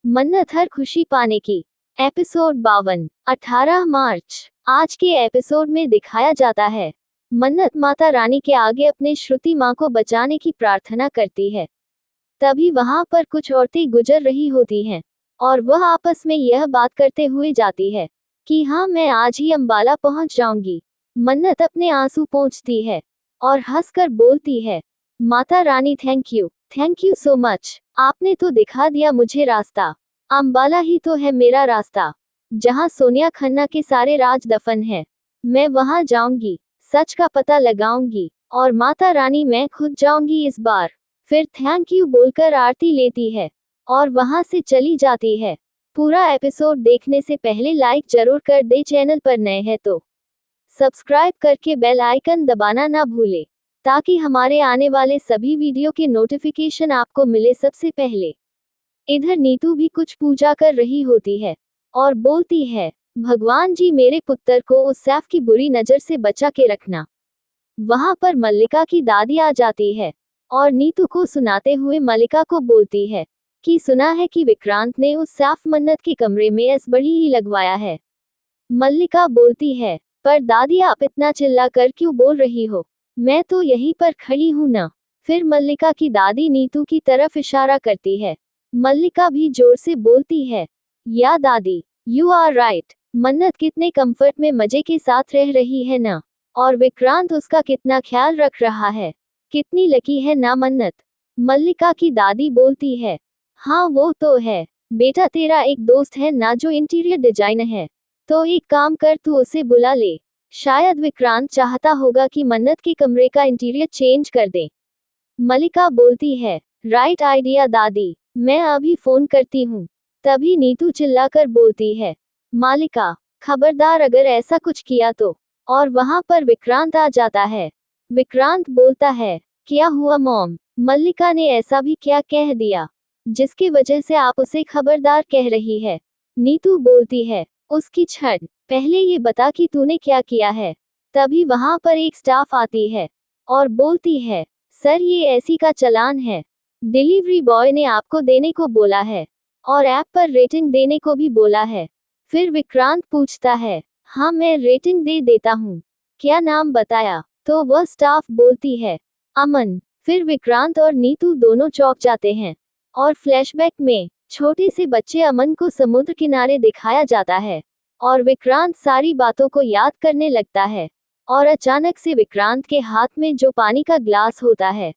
मन्नत हर खुशी पाने की। एपिसोड 52, 18 मार्च। आज के एपिसोड में दिखाया जाता है मन्नत माता रानी के आगे अपने श्रुति माँ को बचाने की प्रार्थना करती है। तभी वहां पर कुछ औरतें गुजर रही होती हैं और वह आपस में यह बात करते हुए जाती है कि हाँ, मैं आज ही अंबाला पहुंच जाऊंगी। मन्नत अपने आंसू पोंछती है और हंसकर बोलती है, Mata Rani thank you so much. आपने तो दिखा दिया मुझे रास्ता। अंबाला ही तो है मेरा रास्ता, जहां सोनिया खन्ना के सारे राज दफन है। मैं वहां जाऊंगी, सच का पता लगाऊंगी और माता रानी मैं खुद जाऊंगी इस बार। फिर थैंक यू बोलकर आरती लेती है और वहां से चली जाती है। पूरा एपिसोड देखने से पहले लाइक जरूर कर दे, चैनल पर नए हैं तो सब्सक्राइब करके बेल आइकन दबाना ना भूले, ताकि हमारे आने वाले सभी वीडियो के नोटिफिकेशन आपको मिले सबसे पहले। इधर नीतू भी कुछ पूजा कर रही होती है और बोलती है, भगवान जी मेरे पुत्र को उस सैफ की बुरी नजर से बचा के रखना। वहां पर मल्लिका की दादी आ जाती है और नीतू को सुनाते हुए मल्लिका को बोलती है कि सुना है कि विक्रांत ने उस सैफ मन्नत के कमरे में एस बड़ी ही लगवाया है। मल्लिका बोलती है, पर दादी आप इतना चिल्ला कर क्यों बोल रही हो, मैं तो यहीं पर खड़ी हूं ना। फिर मल्लिका की दादी नीतू की तरफ इशारा करती है। मल्लिका भी जोर से बोलती है, या दादी, यू आर राइट। मन्नत कितने कंफर्ट में मजे के साथ रह रही है ना, और विक्रांत उसका कितना ख्याल रख रहा है। कितनी लकी है ना मन्नत। मल्लिका की दादी बोलती है, हाँ वो तो है बेटा, तेरा एक दोस्त है ना जो इंटीरियर डिजाइनर है, तो एक काम कर, तू उसे बुला ले। शायद विक्रांत चाहता होगा कि मन्नत के कमरे का इंटीरियर चेंज कर दे। मल्लिका बोलती है, राइट आइडिया दादी, मैं अभी फोन करती हूँ। तभी नीतू चिल्लाकर बोलती है, मालिका खबरदार अगर ऐसा कुछ किया तो। और वहां पर विक्रांत आ जाता है। विक्रांत बोलता है, क्या हुआ मॉम, मल्लिका ने ऐसा भी क्या कह दिया जिसकी वजह से आप उसे खबरदार कह रही है। नीतू बोलती है, उसकी छड़, पहले ये बता कि तूने क्या किया है। तभी वहां पर एक स्टाफ आती है और बोलती है, सर ये ऐसी का चालान है, डिलीवरी बॉय ने आपको देने को बोला है और ऐप पर रेटिंग देने को भी बोला है। फिर विक्रांत पूछता है, हाँ मैं रेटिंग दे देता हूँ, क्या नाम बताया। तो वह स्टाफ बोलती है, अमन। फिर विक्रांत और नीतू दोनों चौंक जाते हैं और फ्लैशबैक में छोटे से बच्चे अमन को समुद्र किनारे दिखाया जाता है और विक्रांत सारी बातों को याद करने लगता है। और अचानक से विक्रांत के हाथ में जो पानी का ग्लास होता है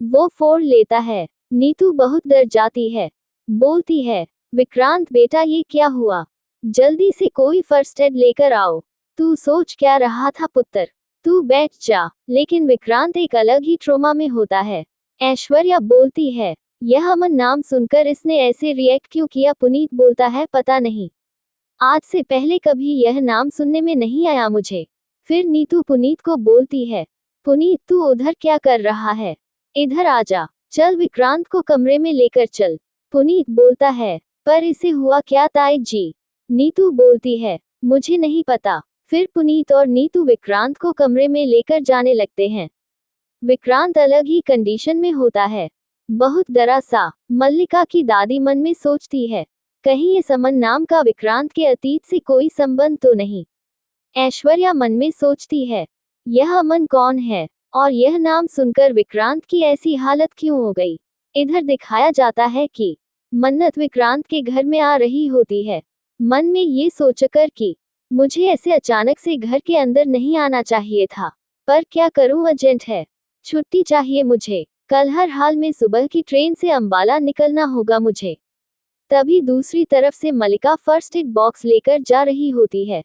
वो फोड़ लेता है। नीतू बहुत डर जाती है, बोलती है, विक्रांत बेटा ये क्या हुआ, जल्दी से कोई फर्स्ट एड लेकर आओ। तू सोच क्या रहा था पुत्र, तू बैठ जा। लेकिन विक्रांत एक अलग ही ट्रोमा में होता है। ऐश्वर्या बोलती है, यह अमन नाम सुनकर इसने ऐसे रिएक्ट क्यों किया। पुनीत बोलता है, पता नहीं, आज से पहले कभी यह नाम सुनने में नहीं आया मुझे। फिर नीतू पुनीत को बोलती है, पुनीत तू उधर क्या कर रहा है, इधर आजा, चल विक्रांत को कमरे में लेकर चल। पुनीत बोलता है, पर इसे हुआ क्या ताई जी। नीतू बोलती है, मुझे नहीं पता। फिर पुनीत और नीतू विक्रांत को कमरे में लेकर जाने लगते हैं। विक्रांत अलग ही कंडीशन में होता है, बहुत डरा सा। मल्लिका की दादी मन में सोचती है, कहीं इस अमन नाम का विक्रांत के अतीत से कोई संबंध तो नहीं। ऐश्वर्या मन में सोचती है, यह अमन कौन है और यह नाम सुनकर विक्रांत की ऐसी हालत क्यों हो गई। इधर दिखाया जाता है कि मन्नत विक्रांत के घर में आ रही होती है, मन में ये सोचकर कि मुझे ऐसे अचानक से घर के अंदर नहीं आना चाहिए था, पर क्या करूं, अर्जेंट है, छुट्टी चाहिए मुझे, कल हर हाल में सुबह की ट्रेन से अंबाला निकलना होगा मुझे। तभी दूसरी तरफ से मल्लिका फर्स्ट एड बॉक्स लेकर जा रही होती है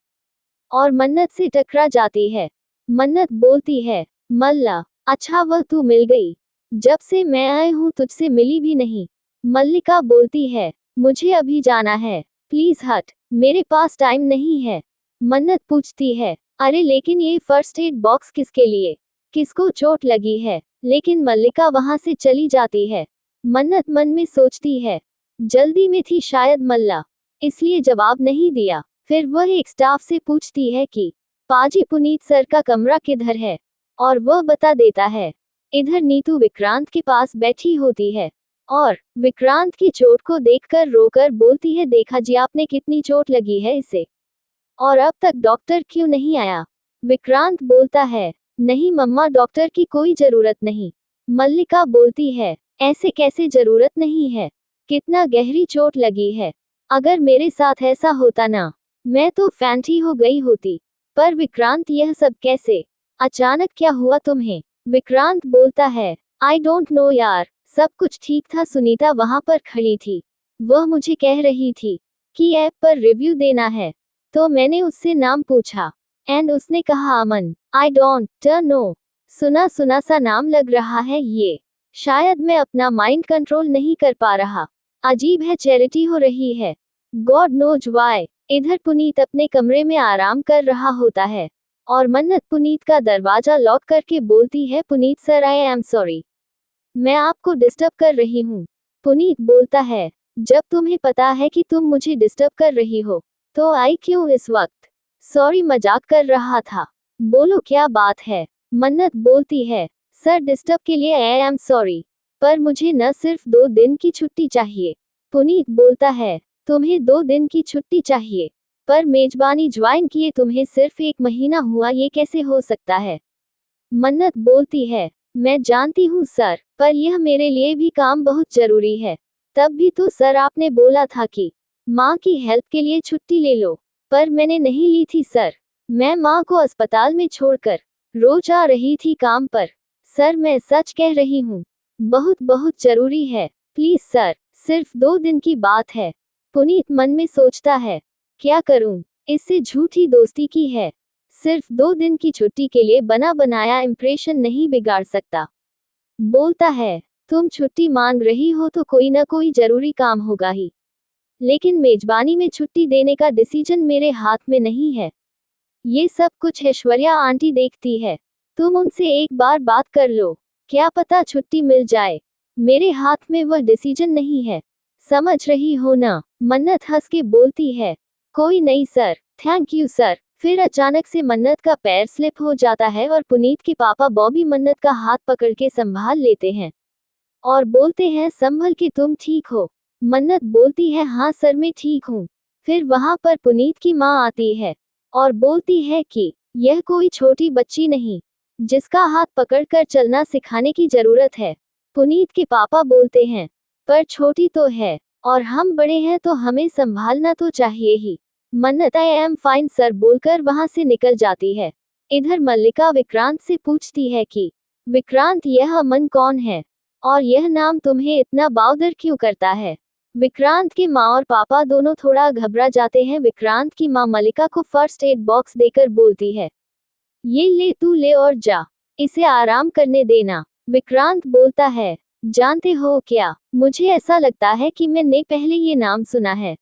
और मन्नत से टकरा जाती है। मन्नत बोलती है, मल्ला अच्छा वह तू मिल गई, जब से मैं आई हूँ तुझसे मिली भी नहीं। मल्लिका बोलती है, मुझे अभी जाना है, प्लीज हट, मेरे पास टाइम नहीं है। मन्नत पूछती है, अरे लेकिन ये फर्स्ट एड बॉक्स किसके लिए, किसको चोट लगी है। लेकिन मल्लिका वहां से चली जाती है। मन्नत मन में सोचती है, जल्दी में थी शायद मल्ला, इसलिए जवाब नहीं दिया। फिर वह एक स्टाफ से पूछती है कि पाजी पुनीत सर का कमरा किधर है, और वह बता देता है। इधर नीतू विक्रांत के पास बैठी होती है और विक्रांत की चोट को देखकर रोकर बोलती है, देखा जी आपने कितनी चोट लगी है इसे, और अब तक डॉक्टर क्यों नहीं आया। विक्रांत बोलता है, नहीं मम्मा, डॉक्टर की कोई जरूरत नहीं। मल्लिका बोलती है, ऐसे कैसे जरूरत नहीं है, कितना गहरी चोट लगी है, अगर मेरे साथ ऐसा होता ना, मैं तो फैंट ही हो गई होती। पर विक्रांत, यह सब कैसे, अचानक क्या हुआ तुम्हें। विक्रांत बोलता है, आई डोंट नो यार, सब कुछ ठीक था। सुनीता वहां पर खड़ी थी, वह मुझे कह रही थी कि ऐप पर रिव्यू देना है, तो मैंने उससे नाम पूछा एंड उसने कहा अमन। आई डोंट नो, सुना सुना सा नाम लग रहा है ये, शायद मैं अपना माइंड कंट्रोल नहीं कर पा रहा। अजीब है, चैरिटी हो रही है, गॉड नोज व्हाई। इधर पुनीत अपने कमरे में आराम कर रहा होता है और मन्नत पुनीत का दरवाजा लॉक करके बोलती है, Puneet sir, I am sorry, मैं आपको डिस्टर्ब कर रही हूँ। पुनीत बोलता है, जब तुम्हें पता है कि तुम मुझे डिस्टर्ब कर रही हो, तो आई क्यों इस वक्त। सॉरी, मजाक कर रहा था, बोलो क्या बात है। मन्नत बोलती है, सर डिस्टर्ब के लिए आई एम सॉरी, पर मुझे न सिर्फ 2 दिन की छुट्टी चाहिए। पुनीत बोलता है, तुम्हें 2 दिन की छुट्टी चाहिए, पर मेजबानी ज्वाइन किए तुम्हें सिर्फ 1 महीना हुआ, ये कैसे हो सकता है। मन्नत बोलती है, मैं जानती हूँ सर, पर यह मेरे लिए भी काम बहुत जरूरी है। तब भी तो सर आपने बोला था कि माँ की हेल्प के लिए छुट्टी ले लो, पर मैंने नहीं ली थी सर। मैं माँ को अस्पताल में छोड़कर रोज आ रही थी काम पर। सर मैं सच कह रही हूँ, बहुत बहुत जरूरी है, प्लीज सर, सिर्फ 2 दिन की बात है। पुनीत मन में सोचता है, क्या करूँ, इससे झूठी दोस्ती की है, सिर्फ 2 दिन की छुट्टी के लिए बना बनाया इंप्रेशन नहीं बिगाड़ सकता। बोलता है, तुम छुट्टी मांग रही हो तो कोई ना कोई जरूरी काम होगा ही, लेकिन मेजबानी में छुट्टी देने का डिसीजन मेरे हाथ में नहीं है। ये सब कुछ ऐश्वर्या आंटी देखती है, तुम उनसे एक बार बात कर लो, क्या पता छुट्टी मिल जाए। मेरे हाथ में वह डिसीजन नहीं है, समझ रही हो ना। मन्नत हंस के बोलती है, कोई नहीं सर, थैंक यू सर। फिर अचानक से मन्नत का पैर स्लिप हो जाता है और पुनीत के पापा बॉबी मन्नत का हाथ पकड़ के संभाल लेते हैं और बोलते हैं, संभल के, तुम ठीक हो। मन्नत बोलती है, हाँ सर मैं ठीक हूँ। फिर वहां पर पुनीत की माँ आती है और बोलती है कि यह कोई छोटी बच्ची नहीं, जिसका हाथ पकड़कर चलना सिखाने की जरूरत है। पुनीत के पापा बोलते हैं, पर छोटी तो है और हम बड़े हैं, तो हमें संभालना तो चाहिए ही। मन्नत आई एम फाइन सर बोलकर वहां से निकल जाती है। इधर मल्लिका विक्रांत से पूछती है कि विक्रांत, यह अमन कौन है और यह नाम तुम्हें इतना बाउदर क्यों करता है। विक्रांत की माँ और पापा दोनों थोड़ा घबरा जाते हैं। विक्रांत की माँ मल्लिका को फर्स्ट एड बॉक्स देकर बोलती है, ये ले, तू ले और जा, इसे आराम करने देना। विक्रांत बोलता है, जानते हो क्या, मुझे ऐसा लगता है कि मैंने पहले ये नाम सुना है।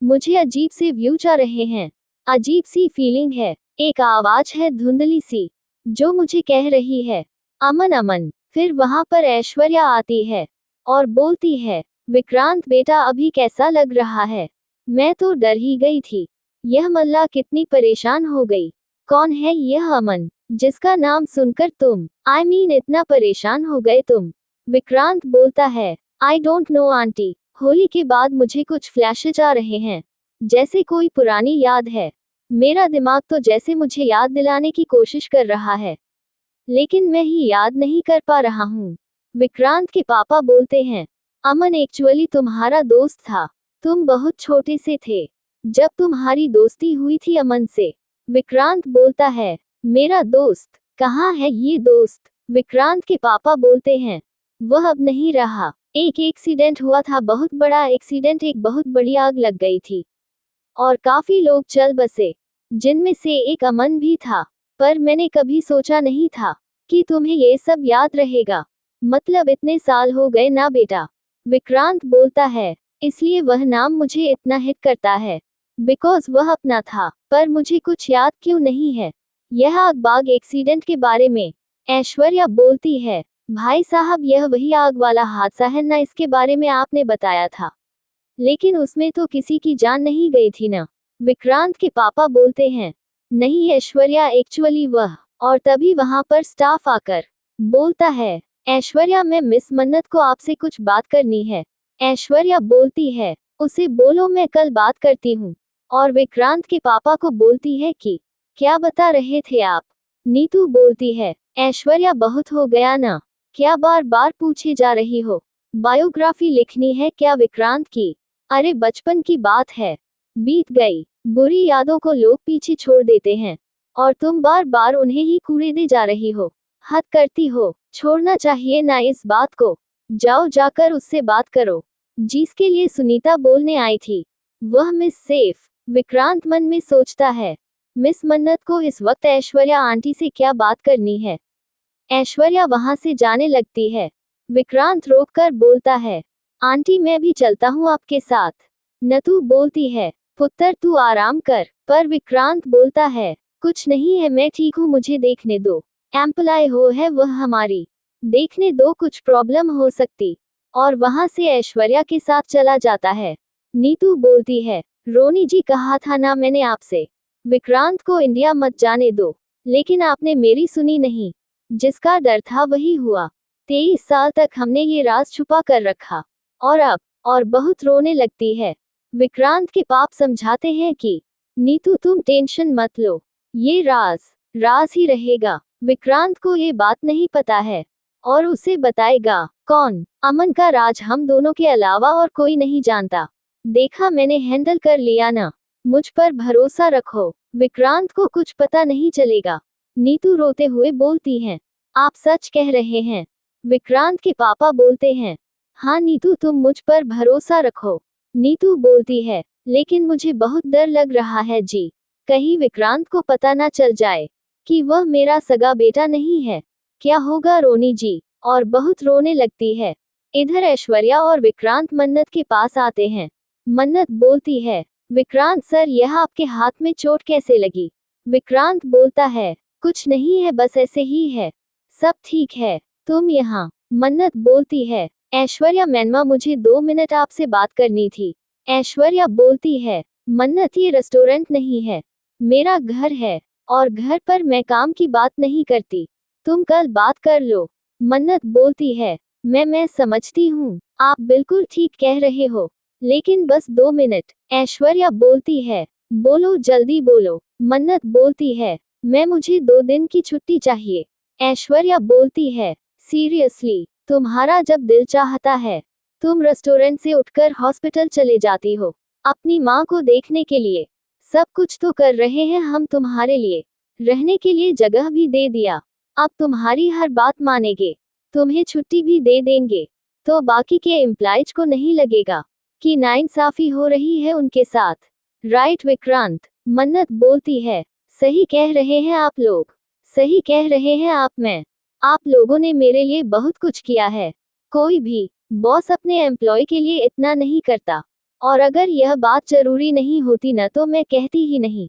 मुझे अजीब से व्यूज आ रहे हैं, अजीब सी फीलिंग है। एक आवाज है धुंधली सी, जो मुझे कह रही है, अमन अमन। फिर वहां पर ऐश्वर्या आती है और बोलती है, विक्रांत बेटा अभी कैसा लग रहा है। मैं तो डर ही गई थी, यह मल्ला कितनी परेशान हो गई। कौन है यह अमन, जिसका नाम सुनकर तुम आई मीन इतना परेशान हो गए तुम। विक्रांत बोलता है, I don't know aunty, Holi के बाद मुझे कुछ फ्लैशेज आ रहे हैं, जैसे कोई पुरानी याद है। मेरा दिमाग तो जैसे मुझे याद दिलाने की कोशिश कर रहा है, लेकिन मैं ही याद नहीं कर पा रहा हूँ। विक्रांत के पापा बोलते हैं, अमन एक्चुअली तुम्हारा दोस्त था, तुम बहुत छोटे से थे जब तुम्हारी दोस्ती हुई थी अमन से। विक्रांत बोलता है, मेरा दोस्त, कहाँ है ये दोस्त। विक्रांत के पापा बोलते हैं, वह अब नहीं रहा, एक एक्सीडेंट हुआ था, बहुत बड़ा एक्सीडेंट, एक बहुत बड़ी आग लग गई थी और काफी लोग चल बसे, जिनमें से एक अमन भी था। पर मैंने कभी सोचा नहीं था कि तुम्हें ये सब याद रहेगा, मतलब इतने साल हो गए ना बेटा। विक्रांत बोलता है, इसलिए वह नाम मुझे इतना हिट करता है, बिकॉज वह अपना था, पर मुझे कुछ याद क्यों नहीं है। यह आग बाग एक्सीडेंट के बारे में। ऐश्वर्या बोलती है, भाई साहब यह वही आग वाला हादसा है ना, इसके बारे में आपने बताया था, लेकिन उसमें तो किसी की जान नहीं गई थी ना। विक्रांत के पापा बोलते हैं, नहीं ऐश्वर्या, एक्चुअली वह। और तभी वहां पर स्टाफ आकर बोलता है, ऐश्वर्या, मैं मिस मन्नत को आपसे कुछ बात करनी है। ऐश्वर्या बोलती है, उसे बोलो मैं कल बात करती हूँ। और विक्रांत के पापा को बोलती है कि क्या बता रहे थे आप। नीतू बोलती है, ऐश्वर्या बहुत हो गया ना, क्या बार बार पूछे जा रही हो। बायोग्राफी लिखनी है क्या विक्रांत की? अरे बचपन की बात है, बीत गई। बुरी यादों को लोग पीछे छोड़ देते हैं और तुम बार बार उन्हें ही कूड़े दे जा रही हो। हद करती हो, छोड़ना चाहिए ना इस बात को। जाओ जाकर उससे बात करो जिसके लिए सुनीता बोलने आई थी, वह मिस सेफ। विक्रांत मन में सोचता है, मिस मन्नत को इस वक्त ऐश्वर्या आंटी से क्या बात करनी है। ऐश्वर्या वहां से जाने लगती है। विक्रांत रोककर बोलता है, आंटी मैं भी चलता हूँ आपके साथ। नतू बोलती है, पुत्र तू आराम कर। पर विक्रांत बोलता है, कुछ नहीं है, मैं ठीक हूँ, मुझे देखने दो। एम्प्लॉय हो है वह हमारी, देखने दो, कुछ प्रॉब्लम हो सकती। और वहां से ऐश्वर्या के साथ चला जाता है। नीतू बोलती है, रोनी जी कहा था ना मैंने आपसे, विक्रांत को इंडिया मत जाने दो, लेकिन आपने मेरी सुनी नहीं। जिसका डर था वही हुआ। 23 साल तक हमने ये राज छुपा कर रखा और अब और बहुत रोने लगती है। विक्रांत के पाप समझाते हैं कि नीतू तुम टेंशन मत लो, ये राज राज ही रहेगा। विक्रांत को ये बात नहीं पता है और उसे बताएगा कौन। अमन का राज हम दोनों के अलावा और कोई नहीं जानता। देखा मैंने हैंडल कर लिया ना, मुझ पर भरोसा रखो। विक्रांत को कुछ पता नहीं चलेगा। नीतू रोते हुए बोलती हैं, आप सच कह रहे हैं। विक्रांत के पापा बोलते हैं, हाँ नीतू तुम मुझ पर भरोसा रखो। नीतू बोलती है, लेकिन मुझे बहुत डर लग रहा है जी, कहीं विक्रांत को पता ना चल जाए कि वह मेरा सगा बेटा नहीं है। क्या होगा रोनी जी, और बहुत रोने लगती है। इधर ऐश्वर्या और विक्रांत मन्नत के पास आते हैं। मन्नत बोलती है, विक्रांत सर यह आपके हाथ में चोट कैसे लगी? विक्रांत बोलता है, कुछ नहीं है, बस ऐसे ही है, सब ठीक है। तुम यहाँ। मन्नत बोलती है, ऐश्वर्या मैनमा मुझे 2 मिनट आपसे बात करनी थी। ऐश्वर्या बोलती है, मन्नत ये रेस्टोरेंट नहीं है, मेरा घर है और घर पर मैं काम की बात नहीं करती, तुम कल बात कर लो। मन्नत बोलती है, मैं समझती हूँ, आप बिल्कुल ठीक कह रहे हो, लेकिन बस 2 मिनट। ऐश्वर्या बोलती है, बोलो जल्दी बोलो। मन्नत बोलती है, मुझे 2 दिन की छुट्टी चाहिए। ऐश्वर्या बोलती है, सीरियसली, तुम्हारा जब दिल चाहता है तुम रेस्टोरेंट से उठकर हॉस्पिटल चले जाती हो अपनी माँ को देखने के लिए। सब कुछ तो कर रहे हैं हम तुम्हारे लिए, रहने के लिए जगह भी दे दिया, अब तुम्हारी हर बात मानेंगे, तुम्हें छुट्टी भी दे देंगे, तो बाकी के एम्प्लॉयज को नहीं लगेगा कि नाइंसाफी हो रही है उनके साथ। राइट विक्रांत? मन्नत बोलती है, सही कह रहे हैं आप लोग, सही कह रहे हैं आप लोगों ने मेरे लिए बहुत कुछ किया है। कोई भी बॉस अपने एम्प्लॉय के लिए इतना नहीं करता, और अगर यह बात जरूरी नहीं होती न तो मैं कहती ही नहीं।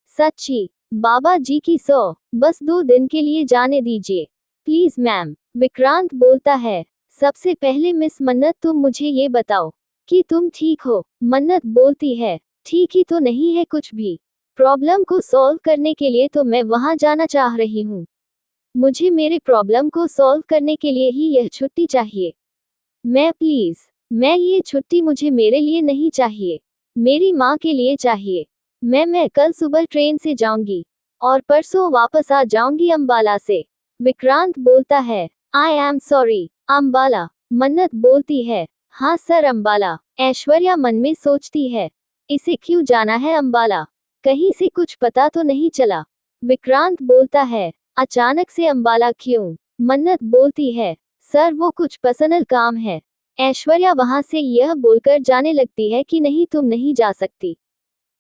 सच्ची, बाबा जी की सौ, बस 2 दिन के लिए जाने दीजिए प्लीज मैम। विक्रांत बोलता है, सबसे पहले मिस मन्नत तुम मुझे ये बताओ कि तुम ठीक हो। मन्नत बोलती है, ठीक ही तो नहीं है कुछ भी, प्रॉब्लम को सॉल्व करने के लिए तो मैं वहां जाना चाह रही हूँ, मुझे मेरे प्रॉब्लम को सॉल्व करने के लिए ही यह छुट्टी चाहिए। मैं ये छुट्टी मुझे मेरे लिए नहीं चाहिए, मेरी माँ के लिए चाहिए। मैं कल सुबह ट्रेन से जाऊंगी और परसों वापस आ जाऊंगी अंबाला से। विक्रांत बोलता है, आई एम सॉरी, अंबाला? मन्नत बोलती है, हाँ सर अंबाला। ऐश्वर्या मन में सोचती है, इसे क्यों जाना है अंबाला, कहीं से कुछ पता तो नहीं चला। विक्रांत बोलता है, अचानक से अंबाला क्यों? मन्नत बोलती है, सर वो कुछ पर्सनल काम है। ऐश्वर्या वहां से यह बोलकर जाने लगती है कि नहीं तुम नहीं जा सकती।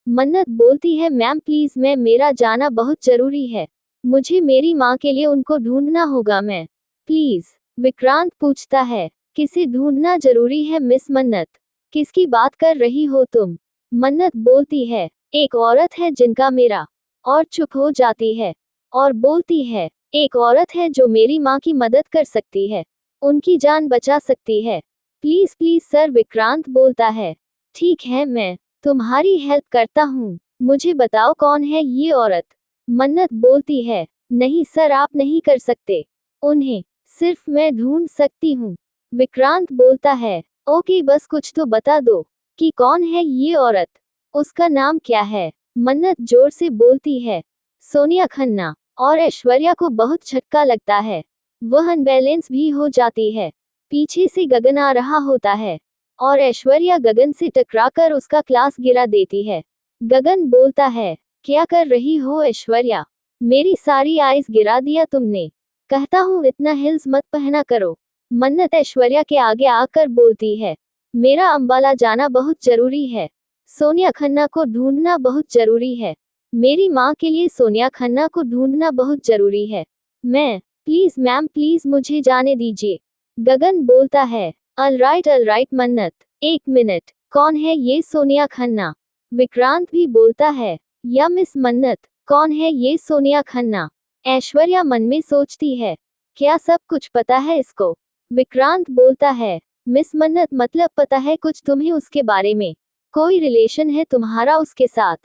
मन्नत बोलती है, मैम प्लीज, मेरा जाना बहुत जरूरी है, मुझे मेरी माँ के लिए उनको ढूंढना होगा, मैं प्लीज। विक्रांत पूछता है, किसे ढूंढना जरूरी है मिस मन्नत, किसकी बात कर रही हो तुम? मन्नत बोलती है, एक औरत है जिनका मेरा, और चुप हो जाती है और बोलती है, एक औरत है जो मेरी माँ की मदद कर सकती है, उनकी जान बचा सकती है, प्लीज प्लीज सर। विक्रांत बोलता है, ठीक है मैं तुम्हारी हेल्प करता हूँ, मुझे बताओ कौन है ये औरत? मन्नत बोलती है, नहीं सर आप नहीं कर सकते, उन्हें सिर्फ मैं ढूंढ सकती हूँ। विक्रांत बोलता है, ओके बस कुछ तो बता दो कि कौन है ये औरत, उसका नाम क्या है। मन्नत जोर से बोलती है, सोनिया खन्ना। और ऐश्वर्या को बहुत झटका लगता है, वह अनबैलेंस भी हो जाती है। पीछे से गगन आ रहा होता है और ऐश्वर्या गगन से टकराकर उसका क्लास गिरा देती है। गगन बोलता है, क्या कर रही हो ऐश्वर्या, मेरी सारी आइस गिरा दिया तुमने। कहता हूँ इतना हिल्स मत पहना करो। मन्नत ऐश्वर्या के आगे आकर बोलती है, मेरा अंबाला जाना बहुत जरूरी है, सोनिया खन्ना को ढूंढना बहुत जरूरी है। मेरी माँ के लिए सोनिया खन्ना को ढूंढना बहुत जरूरी है। मैं प्लीज मैम प्लीज मुझे जाने दीजिए। गगन बोलता है, ऑल राइट मन्नत, एक मिनट, कौन है ये सोनिया खन्ना। विक्रांत भी बोलता है, या मिस मन्नत, कौन है ये सोनिया खन्ना। ऐश्वर्या मन में सोचती है, क्या सब कुछ पता है इसको। विक्रांत बोलता है, मिस मन्नत मतलब पता है कुछ तुम्हें उसके बारे में, कोई रिलेशन है तुम्हारा उसके साथ।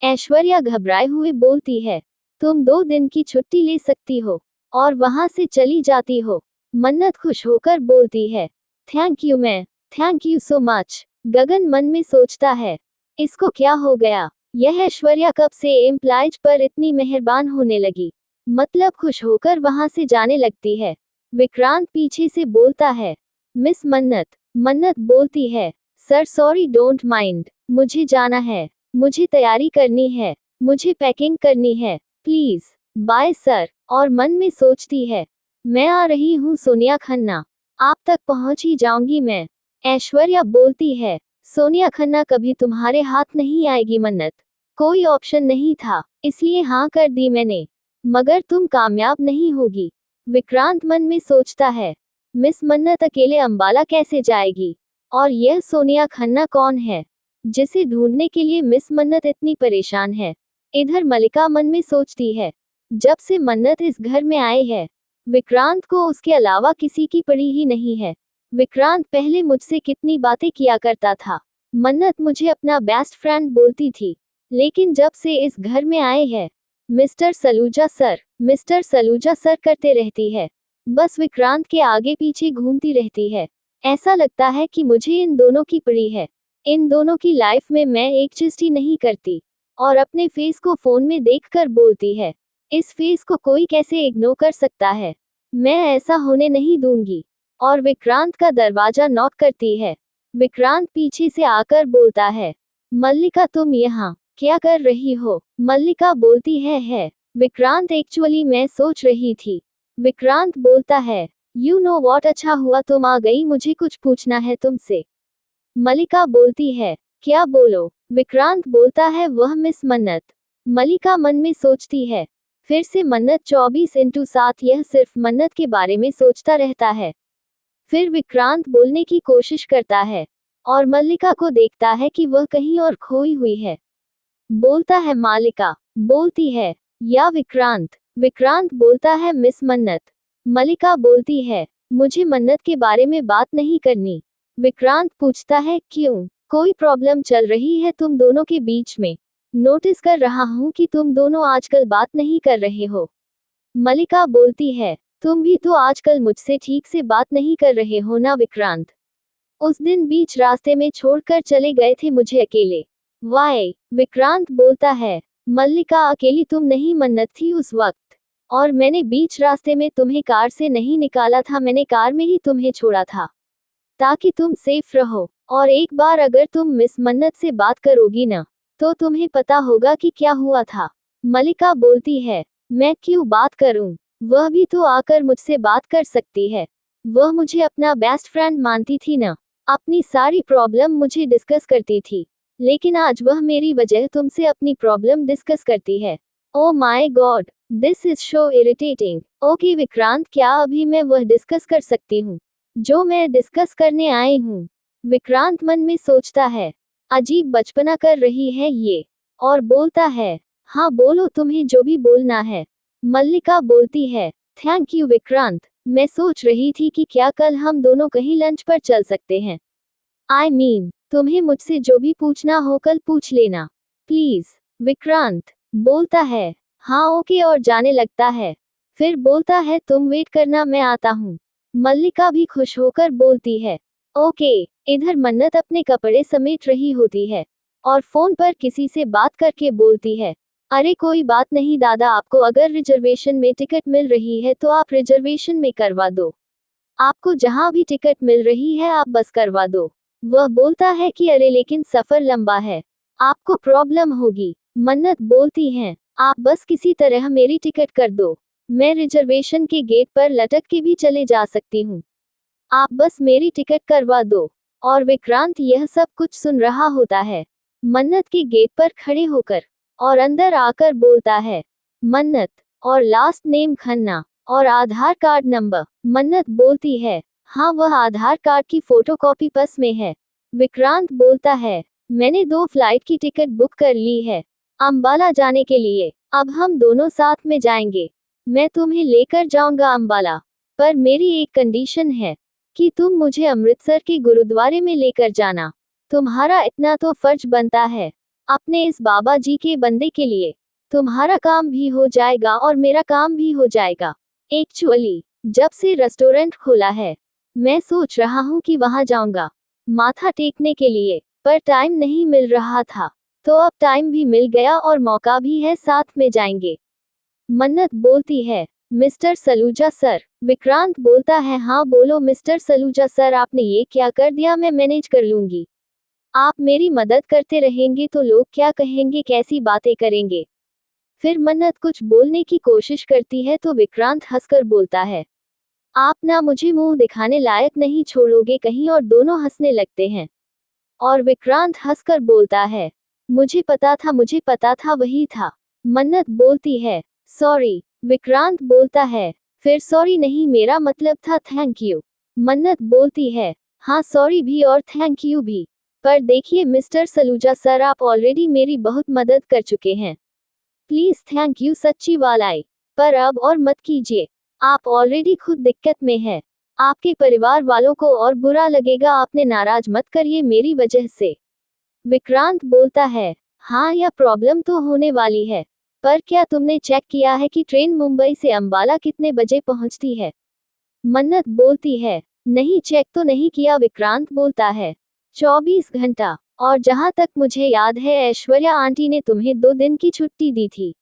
ऐश्वर्या घबराए हुए बोलती है, तुम 2 दिन की छुट्टी ले सकती हो और वहां से चली जाती हो। मन्नत खुश होकर बोलती है, थैंक यू मैं, थैंक यू सो मच। गगन मन में सोचता है, इसको क्या हो गया, यह ऐश्वर्या कब से एम्प्लॉयज पर इतनी मेहरबान होने लगी, मतलब खुश होकर वहां से जाने लगती है। विक्रांत पीछे से बोलता है, मिस मन्नत। मन्नत बोलती है, सर सॉरी डोंट माइंड, मुझे जाना है, मुझे तैयारी करनी है, मुझे पैकिंग करनी है, प्लीज बाय सर। और मन में सोचती है, मैं आ रही हूँ सोनिया खन्ना, आप तक पहुंच ही जाऊंगी मैं। ऐश्वर्या बोलती है, सोनिया खन्ना कभी तुम्हारे हाथ नहीं आएगी मन्नत, कोई ऑप्शन नहीं था इसलिए हाँ कर दी मैंने, मगर तुम कामयाब नहीं होगी। विक्रांत मन में सोचता है, मिस मन्नत अकेले अंबाला कैसे जाएगी, और यह सोनिया खन्ना कौन है जिसे ढूंढने के लिए मिस मन्नत इतनी परेशान है। इधर मल्लिका मन में सोचती है, जब से मन्नत इस घर में आए है, विक्रांत को उसके अलावा किसी की पड़ी ही नहीं है। विक्रांत पहले मुझसे कितनी बातें किया करता था, मन्नत मुझे अपना बेस्ट फ्रेंड बोलती थी, लेकिन जब से इस घर में आए हैं, mister Saluja sir, mister Saluja sir करते रहती है, बस विक्रांत के आगे पीछे घूमती रहती है। ऐसा लगता है कि मुझे इन दोनों की पड़ी है, इन दोनों की लाइफ में मैं एक चीज ही नहीं करती। और अपने फेस को फोन में देखकर बोलती है, इस फेस को कोई कैसे इग्नोर कर सकता है, मैं ऐसा होने नहीं दूंगी। और विक्रांत का दरवाजा नॉक करती है। विक्रांत पीछे से आकर बोलता है, मल्लिका तुम यहाँ क्या कर रही हो। मल्लिका बोलती है विक्रांत एक्चुअली मैं सोच रही थी। विक्रांत बोलता है, यू नो वॉट, अच्छा हुआ तुम आ गई, मुझे कुछ पूछना है तुमसे। मल्लिका बोलती है, क्या बोलो। विक्रांत बोलता है, वह मिस मन्नत। मल्लिका मन में सोचती है, फिर से मन्नत 24/7 यह सिर्फ मन्नत के बारे में सोचता रहता है। फिर विक्रांत बोलने की कोशिश करता है और मल्लिका को देखता है कि वह कहीं और खोई हुई है। बोलता है मल्लिका, बोलती है, या विक्रांत। विक्रांत बोलता है, मिस मन्नत। मल्लिका बोलती है, मुझे मन्नत के बारे में बात नहीं करनी। विक्रांत पूछता है, क्यों, कोई प्रॉब्लम चल रही है तुम दोनों के बीच में। नोटिस कर रहा हूँ कि तुम दोनों आजकल बात नहीं कर रहे हो। मल्लिका बोलती है, तुम भी तो आजकल मुझसे ठीक से बात नहीं कर रहे हो ना विक्रांत। उस दिन बीच रास्ते में छोड़कर चले गए थे मुझे अकेले। वाई। विक्रांत बोलता है, मल्लिका अकेली तुम नहीं, मन्नत थी उस वक्त, और मैंने बीच रास्ते में तुम्हें कार से नहीं निकाला था, मैंने कार में ही तुम्हें छोड़ा था ताकि तुम सेफ रहो। और एक बार अगर तुम मिस मन्नत से बात करोगी ना, तो तुम्हें पता होगा कि क्या हुआ था। मल्लिका बोलती है, मैं क्यों बात करूं, वह भी तो आकर मुझसे बात कर सकती है, वह मुझे अपना बेस्ट फ्रेंड मानती थी ना, अपनी सारी प्रॉब्लम मुझे डिस्कस करती थी, लेकिन आज वह मेरी वजह तुमसे अपनी प्रॉब्लम डिस्कस करती है। Oh my God, this is so irritating. Okay Vikrant, क्या अभी मैं वह डिस्कस कर सकती हूँ जो मैं डिस्कस करने आई हूँ। विक्रांत मन में सोचता है, अजीब बचपना कर रही है ये, और बोलता है, हाँ बोलो तुम्हें जो भी बोलना है। मल्लिका बोलती है, थैंक यू विक्रांत, मैं सोच रही थी कि क्या कल हम दोनों कहीं लंच पर चल सकते हैं। आई मीन, तुम्हें मुझसे जो भी पूछना हो कल पूछ लेना प्लीज। विक्रांत बोलता है, हाँ ओके, और जाने लगता है। फिर बोलता है तुम वेट करना मैं आता हूँ। मल्लिका भी खुश होकर बोलती है ओके। इधर मन्नत अपने कपड़े समेट रही होती है और फोन पर किसी से बात करके बोलती है अरे कोई बात नहीं दादा, आपको अगर रिजर्वेशन में टिकट मिल रही है तो आप रिजर्वेशन में करवा दो। आपको जहां भी टिकट मिल रही है आप बस करवा दो। वह बोलता है कि अरे लेकिन सफर लंबा है, आपको प्रॉब्लम होगी। मन्नत बोलती है आप बस किसी तरह मेरी टिकट कर दो, मैं रिजर्वेशन के गेट पर लटक के भी चले जा सकती हूँ, आप बस मेरी टिकट करवा दो। और विक्रांत यह सब कुछ सुन रहा होता है मन्नत के गेट पर खड़े होकर और अंदर आकर बोलता है मन्नत और लास्ट नेम खन्ना और आधार कार्ड नंबर। मन्नत बोलती है हाँ वह आधार कार्ड की फोटोकॉपी पास में है। विक्रांत बोलता है मैंने 2 फ्लाइट की टिकट बुक कर ली है अंबाला जाने के लिए, अब हम दोनों साथ में जाएंगे। मैं तुम्हें लेकर जाऊंगा अंबाला, पर मेरी एक कंडीशन है कि तुम मुझे अमृतसर के गुरुद्वारे में लेकर जाना। तुम्हारा इतना तो फर्ज बनता है अपने इस बाबा जी के बंदे के लिए। तुम्हारा काम भी हो जाएगा और मेरा काम भी हो जाएगा। एक्चुअली जब से रेस्टोरेंट खोला है मैं सोच रहा हूँ कि वहां जाऊंगा माथा टेकने के लिए, पर टाइम नहीं मिल रहा था, तो अब टाइम भी मिल गया और मौका भी है, साथ में जाएंगे। मन्नत बोलती है मिस्टर सलूजा सर। विक्रांत बोलता है हाँ बोलो मिस्टर सलूजा सर, आपने ये क्या कर दिया, मैं मैनेज कर लूंगी। आप मेरी मदद करते रहेंगे तो लोग क्या कहेंगे, कैसी बातें करेंगे। फिर मन्नत कुछ बोलने की कोशिश करती है तो विक्रांत हंसकर बोलता है आप ना मुझे मुंह दिखाने लायक नहीं छोड़ोगे कहीं, और दोनों हंसने लगते हैं। और विक्रांत हंसकर बोलता है मुझे पता था वही था। मन्नत बोलती है सॉरी। विक्रांत बोलता है फिर सॉरी नहीं, मेरा मतलब था थैंक यू। मन्नत बोलती है हाँ सॉरी भी और थैंक यू भी, पर देखिए मिस्टर सलूजा सर, आप ऑलरेडी मेरी बहुत मदद कर चुके हैं, प्लीज थैंक यू सच्ची वालाई, पर अब और मत कीजिए, आप ऑलरेडी खुद दिक्कत में है, आपके परिवार वालों को और बुरा लगेगा, आपने नाराज मत करिए मेरी वजह से। विक्रांत बोलता है हाँ यह प्रॉब्लम तो होने वाली है, पर क्या तुमने चेक किया है कि ट्रेन मुंबई से अंबाला कितने बजे पहुंचती है। मन्नत बोलती है नहीं चेक तो नहीं किया। विक्रांत बोलता है 24 घंटा, और जहां तक मुझे याद है ऐश्वर्या आंटी ने तुम्हें 2 दिन की छुट्टी दी थी,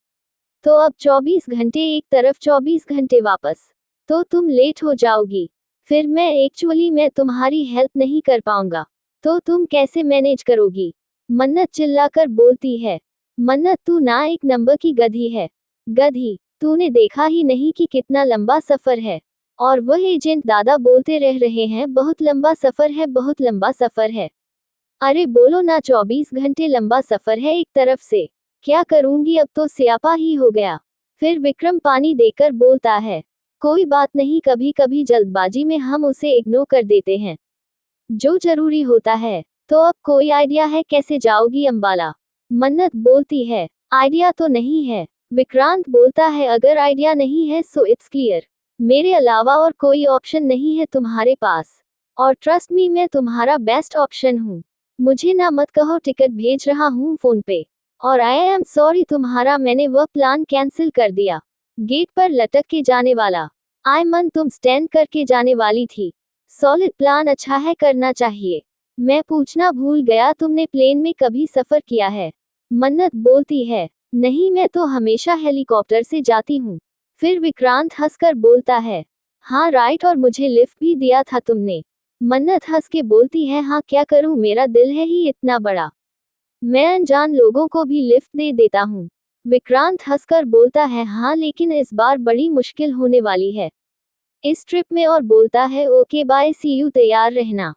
तो अब 24 घंटे एक तरफ 24 घंटे वापस, तो तुम लेट हो जाओगी, फिर मैं तुम्हारी हेल्प नहीं कर पाऊंगा, तो तुम कैसे मैनेज करोगी। मन्नत चिल्लाकर बोलती है मन्नत तू ना एक नंबर की गधी है, गधी, तूने देखा ही नहीं कि कितना लंबा सफर है। और वह एजेंट दादा बोलते रह रहे हैं बहुत लंबा सफर है, बहुत लंबा सफर है। अरे बोलो ना, 24 घंटे लंबा सफर है एक तरफ से, क्या करूंगी अब तो स्यापा ही हो गया। फिर विक्रम पानी देकर बोलता है कोई बात नहीं, कभी कभी जल्दबाजी में हम उसे इग्नोर कर देते हैं, जो जरूरी होता है। तो अब कोई आइडिया है कैसे जाओगी अंबाला। मन्नत बोलती है आइडिया तो नहीं है। विक्रांत बोलता है अगर आइडिया नहीं है सो इट्स क्लियर, मेरे अलावा और कोई ऑप्शन नहीं है तुम्हारे पास, और ट्रस्ट मी मैं तुम्हारा बेस्ट ऑप्शन हूँ। मुझे ना मत कहो, टिकट भेज रहा हूँ फोन पे, और आई एम सॉरी तुम्हारा मैंने वह प्लान कैंसिल कर दिया, गेट पर लटक के जाने वाला। आई मन तुम स्टैंड करके जाने वाली थी, सॉलिड प्लान, अच्छा है करना चाहिए। मैं पूछना भूल गया, तुमने प्लेन में कभी सफर किया है। मन्नत बोलती है नहीं, मैं तो हमेशा हेलीकॉप्टर से जाती हूँ। फिर विक्रांत हंसकर बोलता है हाँ राइट, और मुझे लिफ्ट भी दिया था तुमने। मन्नत हंस के बोलती है हाँ क्या करूँ, मेरा दिल है ही इतना बड़ा, मैं अनजान लोगों को भी लिफ्ट दे देता हूँ। विक्रांत हंसकर बोलता है हाँ लेकिन इस बार बड़ी मुश्किल होने वाली है इस ट्रिप में, और बोलता है ओके बाय सी यू, तैयार रहना।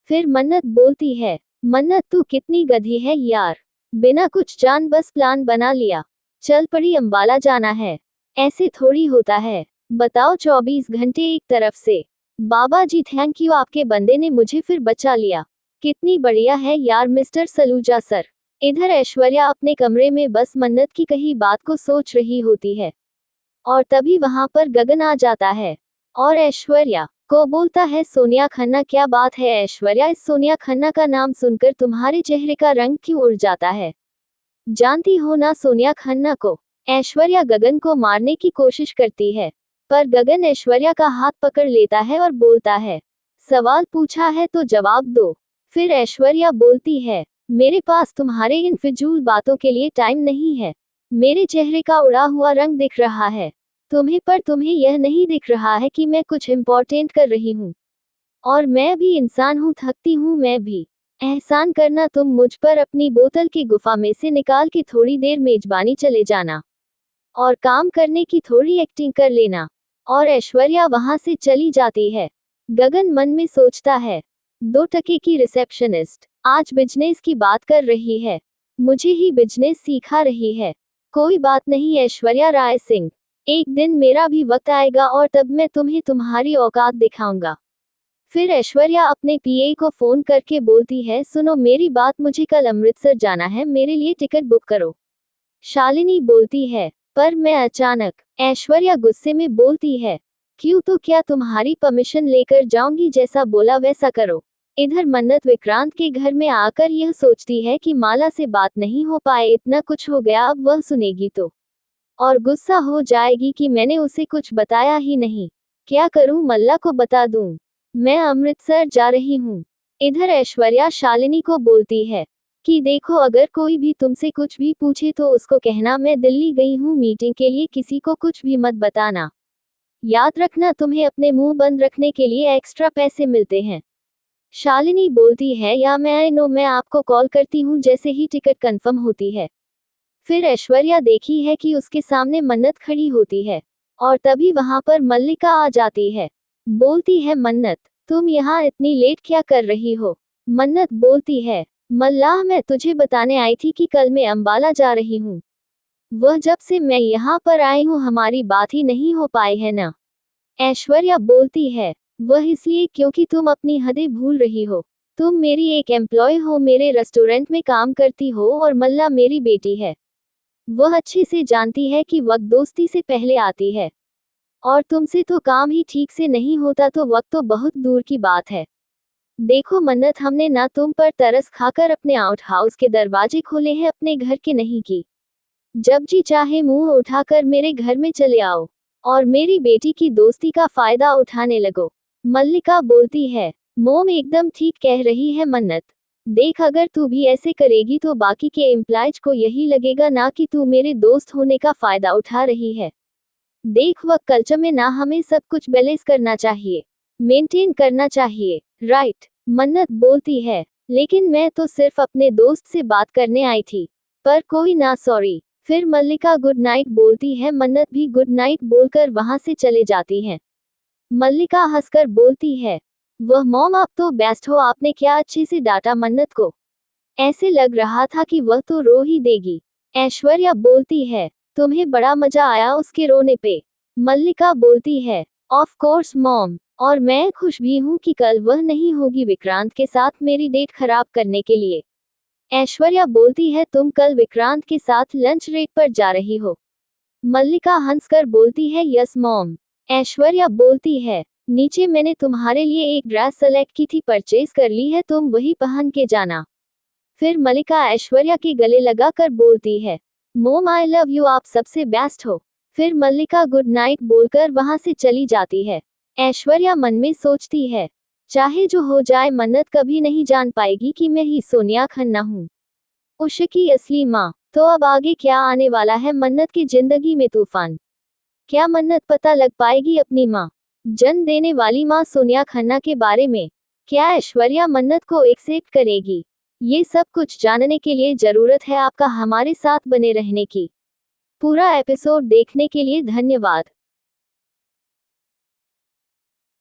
फिर मन्नत बोलती है मन्नत तू कितनी गधी है यार, बिना कुछ जान बस प्लान बना लिया, चल पड़ी अंबाला जाना है, ऐसे थोड़ी होता है। बताओ 24 घंटे एक तरफ से, बाबा जी थैंक यू, आपके बंदे ने मुझे फिर बचा लिया, कितनी बढ़िया है यार मिस्टर सलूजा सर। इधर ऐश्वर्या अपने कमरे में बस मन्नत की कही बात को सोच रही होती है, और तभी वहां पर गगन आ जाता है और ऐश्वर्या को बोलता है सोनिया खन्ना, क्या बात है ऐश्वर्या, इस सोनिया खन्ना का नाम सुनकर तुम्हारे चेहरे का रंग क्यों उड़ जाता है, जानती हो ना सोनिया खन्ना को। ऐश्वर्या गगन को मारने की कोशिश करती है, पर गगन ऐश्वर्या का हाथ पकड़ लेता है और बोलता है, सवाल पूछा है तो जवाब दो। फिर ऐश्वर्या बोलती है, मेरे पास तुम्हारे इन फिजूल बातों के लिए टाइम नहीं है। मेरे चेहरे का उड़ा हुआ रंग दिख रहा है तुम्हें, पर तुम्हें यह नहीं दिख रहा है कि मैं कुछ इम्पोर्टेंट कर रही हूँ। और मैं भी इंसान हूँ, थकती हूँ मैं भी। एहसान करना तुम मुझ पर, अपनी बोतल की गुफा में से निकाल के थोड़ी देर मेजबानी चले जाना और काम करने की थोड़ी एक्टिंग कर लेना। और ऐश्वर्या वहां से चली जाती है। गगन मन में सोचता है, 2 टके की रिसेप्शनिस्ट आज बिजनेस की बात कर रही है, मुझे ही बिजनेस सिखा रही है। कोई बात नहीं ऐश्वर्या राय सिंह, एक दिन मेरा भी वक्त आएगा और तब मैं तुम्हें तुम्हारी औकात दिखाऊंगा। फिर ऐश्वर्या अपने पीए को फोन करके बोलती है, सुनो मेरी बात, मुझे कल अमृतसर जाना है, मेरे लिए टिकट बुक करो। शालिनी बोलती है, पर मैं अचानक। ऐश्वर्या गुस्से में बोलती है, क्यों, तो क्या तुम्हारी परमिशन लेकर जाऊंगी, जैसा बोला वैसा करो। इधर मन्नत विक्रांत के घर में आकर यह सोचती है कि माला से बात नहीं हो पाए, इतना कुछ हो गया, अब वह सुनेगी तो और गुस्सा हो जाएगी कि मैंने उसे कुछ बताया ही नहीं। क्या करूं, मल्ला को बता दूं मैं अमृतसर जा रही हूं। इधर ऐश्वर्या शालिनी को बोलती है कि देखो, अगर कोई भी तुमसे कुछ भी पूछे तो उसको कहना मैं दिल्ली गई हूँ मीटिंग के लिए, किसी को कुछ भी मत बताना। याद रखना, तुम्हें अपने मुंह बंद रखने के लिए एक्स्ट्रा पैसे मिलते हैं। शालिनी बोलती है, या मैं आपको कॉल करती हूँ जैसे ही टिकट कंफर्म होती है। फिर ऐश्वर्या देखी है कि उसके सामने मन्नत खड़ी होती है और तभी वहां पर मल्लिका आ जाती है। बोलती है, मन्नत तुम यहाँ इतनी लेट क्या कर रही हो। मन्नत बोलती है, मल्लाह मैं तुझे बताने आई थी कि कल मैं अंबाला जा रही हूँ। वह जब से मैं यहाँ पर आई हूँ हमारी बात ही नहीं हो पाई है ना। ऐश्वर्या बोलती है, वह इसलिए क्योंकि तुम अपनी हदें भूल रही हो। तुम मेरी एक एम्प्लॉय हो, मेरे रेस्टोरेंट में काम करती हो और मल्ला मेरी बेटी है। वह अच्छे से जानती है कि वक्त दोस्ती से पहले आती है और तुमसे तो काम ही ठीक से नहीं होता तो वक्त तो बहुत दूर की बात है। देखो मन्नत, हमने ना तुम पर तरस खाकर अपने आउट हाउस के दरवाजे खोले हैं, अपने घर के नहीं की। जब जी चाहे मुंह उठाकर मेरे घर में चले आओ और मेरी बेटी की दोस्ती का फायदा उठाने लगो। मल्लिका बोलती है, मोम एकदम ठीक कह रही है मन्नत। देख, अगर तू भी ऐसे करेगी तो बाकी के एम्प्लॉयज को यही लगेगा ना कि तू मेरे दोस्त होने का फायदा उठा रही है। देख, वर्क कल्चर में ना हमें सब कुछ बैलेंस करना चाहिए, मेंटेन करना चाहिए, राइट। मन्नत बोलती है, लेकिन मैं तो सिर्फ अपने दोस्त से बात करने आई थी। पर कोई ना, सॉरी। फिर मल्लिका गुड नाइट बोलती है, मन्नत भी गुड नाइट बोलकर वहां से चले जाती हैं। मल्लिका हंसकर बोलती है, वह मॉम आप तो बेस्ट हो, आपने क्या अच्छे से डांटा मन्नत को, ऐसे लग रहा था कि वह तो रो ही देगी। ऐश्वर्या बोलती है, तुम्हें बड़ा मजा आया उसके रोने पे। मल्लिका बोलती है, ऑफ कोर्स मॉम, और मैं खुश भी हूँ कि कल वह नहीं होगी विक्रांत के साथ मेरी डेट खराब करने के लिए। ऐश्वर्या बोलती है, तुम कल विक्रांत के साथ लंच डेट पर जा रही हो। मल्लिका हंसकर बोलती है, यस मॉम। ऐश्वर्या बोलती है, नीचे मैंने तुम्हारे लिए एक ड्रेस सेलेक्ट की थी, परचेज कर ली है, तुम वही पहन के जाना। फिर मल्लिका ऐश्वर्या के गले लगा कर बोलती है, मोम आई लव यू, आप सबसे बेस्ट हो। फिर मल्लिका गुड नाइट बोलकर वहां से चली जाती है। ऐश्वर्या मन में सोचती है, चाहे जो हो जाए मन्नत कभी नहीं जान पाएगी कि मैं ही सोनिया खन्ना हूँ, उषा असली माँ। तो अब आगे क्या आने वाला है मन्नत की जिंदगी में तूफान। क्या मन्नत पता लग पाएगी अपनी माँ, जन्म देने वाली माँ सोनिया खन्ना के बारे में? क्या ऐश्वर्या मन्नत को एक्सेप्ट करेगी? ये सब कुछ जानने के लिए जरूरत है आपका हमारे साथ बने रहने की। पूरा एपिसोड देखने के लिए धन्यवाद।